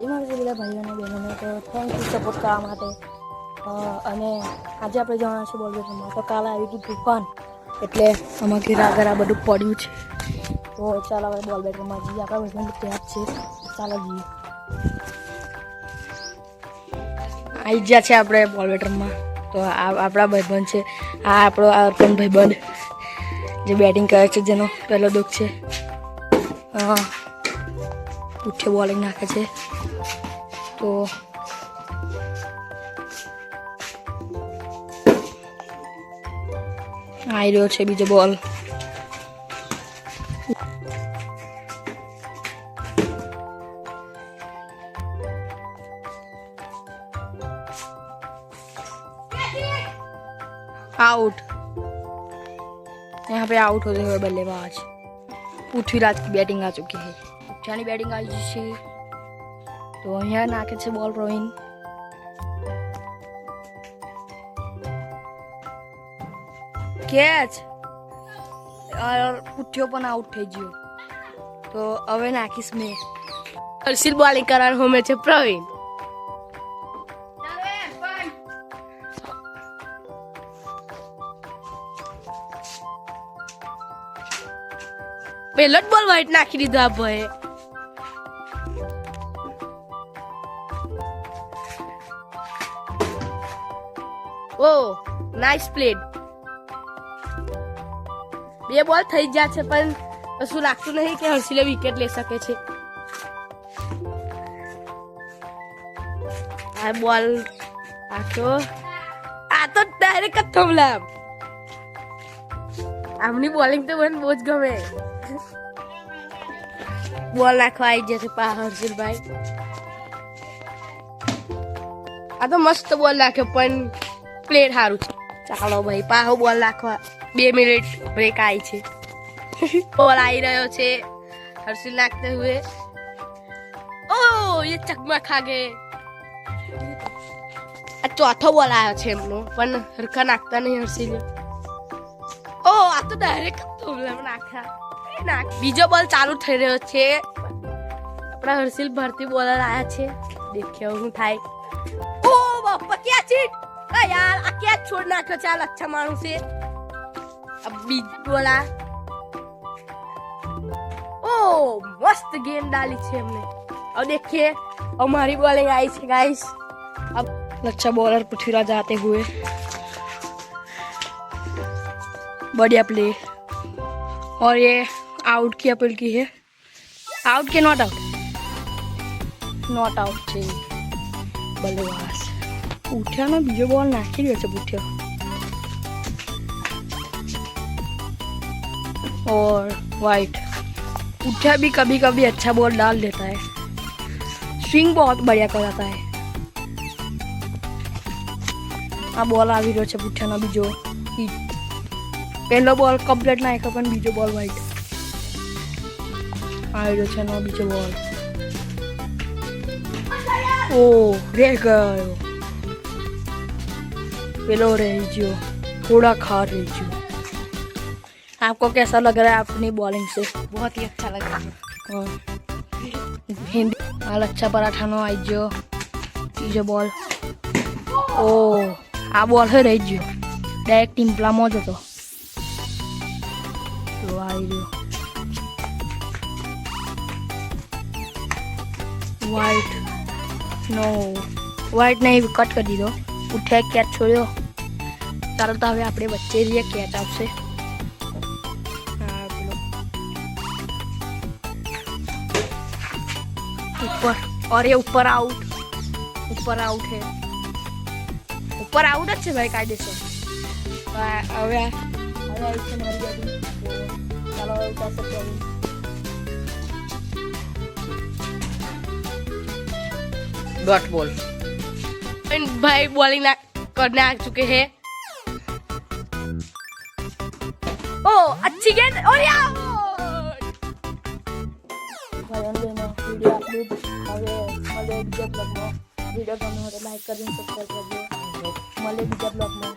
એમાં જે બધા ભાઈઓ અને બહેનોને તો થેન્ક યુ સપોર્ટ કરવા માટે. અને આજે આપણે જવાના છે બોલ બેટમાં. તો કાલે આવી હતું તુફાન, એટલે આમાં ઘેર આગળ આ બધું પડ્યું છે. તો ચાલો હવે બોલ બેટમાં જઈએ. આપણા બધા ત્યાં જ છે, ચાલો જઈએ. આવી ગયા છે આપણે બોલ બેટરમાં. તો આપણા ભાઈબંધ છે, આ આપણો અર્પણ ભાઈબંધ જે બેટિંગ કરે છે, જેનો પહેલો દુઃખ છે. ઉઠે બોલિંગ નાખે છે. તો આવી રહ્યો છે બીજો બોલ. आउट। यहाँ पे आउट होते हुए बल्लेबाज पृथ्वीराज की बैटिंग आ चुकी है। पृथ्वी बैटिंग आई है, तो यहाँ नाखे से बॉल प्रवीण। कैच और पुठ्ठियो पण आउट થઈ ગયો. તો હવે નાખીશ મેં. હર્ષિલ બોલિંગ કરાર હોમે છે પ્રવીણ. પહેલો જ બોલ વાઈટ નાખી દીધો આ ભાઈએ. ઓ નાઇસ પ્લેડ. બે બોલ થઈ ગયા છે, પણ કશું લાગતું નહીં કે હર્ષિલે વિકેટ લઈ શકે છે. આ બોલ આ તો ડાયરેક્ટ જ થમલા. આમની બોલિંગ તો મને બહુ જ ગમે. બોલ નાખવા આવી જશે પા હર્ષિલભાઈ. આ તો મસ્ત બોલ નાખ્યો, પણ પ્લેડ સારું છે. ચાલો ભાઈ પાહો બોલ નાખવા 2 મિનિટ બ્રેક આવી છે. બોલ આવી રહ્યો છે હર્ષિલ નાખते हुए. ओ ये चकमा खा गए. આ ચોથો બોલ આવ્યો છે એમનો, પણ હરખા નાખતા નહીં હર્ષિલ. ઓ આ તો ડાયરેક્ટ નાખ્યા. બીજો બોલ ચાલુ થઈ રહ્યો છે. આપણા હર્ષિલ ભરતી બોલર આયા છે. દેખ્યો હું થાય. ઓ બાપા ક્યાં છે યાર, આ ક્યાં છોડ નાખ્યો છે. આ અચ્છા માણસ છે. अब बीज बोला. ओ मस्त गेंद डाली थी हमने. अब देखिए हमारी बॉलिंग आई थी गाइस. अब अच्छा बॉलर पृथ्वीराज आते हुए. बढ़िया प्ले. और ये आउट की अपील की है. आउट के नॉट आउट. नॉट आउट છે બલ્લેબાજ. ઉઠ્યાનો બીજો બોલ નાખી રહ્યો છે ઉઠ્યો. और वाइट. उठा भी कभी कभी अच्छा बॉल डाल देता है. स्विंग बहुत बढ़िया कराता है. आ बॉल આવી રહ્યો છે પુઠ્યાનો બીજો. પહેલો બોલ કમ્પ્લીટ નાખ્યો, પણ બીજો બોલ વાઇટ આવી રહ્યો છે એનો બીજો બોલ. ओ रह गयो. पेलो रह गयो, थोड़ा खा रही जो. आपको कैसा लग रहा है अपनी बॉलिंग से? बहुत ही अच्छा लग रहा है. हिंदी हाल अच्छा पराठा नो आई जो तीजो बॉल. ओ आ बॉल है रही जो डायरेक्ट टीम्पला मो जो तो आई जो वाइट. नो वाइट नहीं, कट कर दी दो. उठे कैच छोड़ो. चालो तो हमें अपने बच्चे रहिए कैच आपसे. ऊपर, और ये ऊपर आउट. ऊपर आउट है. ऊपर आउट अच्छे भाई कायदे से. હવે આવી છે મારી બેટિંગ. ચાલો હવે ઉતાર सकते हैं. Dot ball. भाई बॉलिंग करने आ चुके हैं. ओ अच्छी गेंद और वीडियो अपलोड હવે મળે બીજા બ્લોગમાં. વિડીયો ગમે તો લાઈક કરીને સબસ્ક્રાઈબ કરજો. મળે બીજા બ્લોગમાં.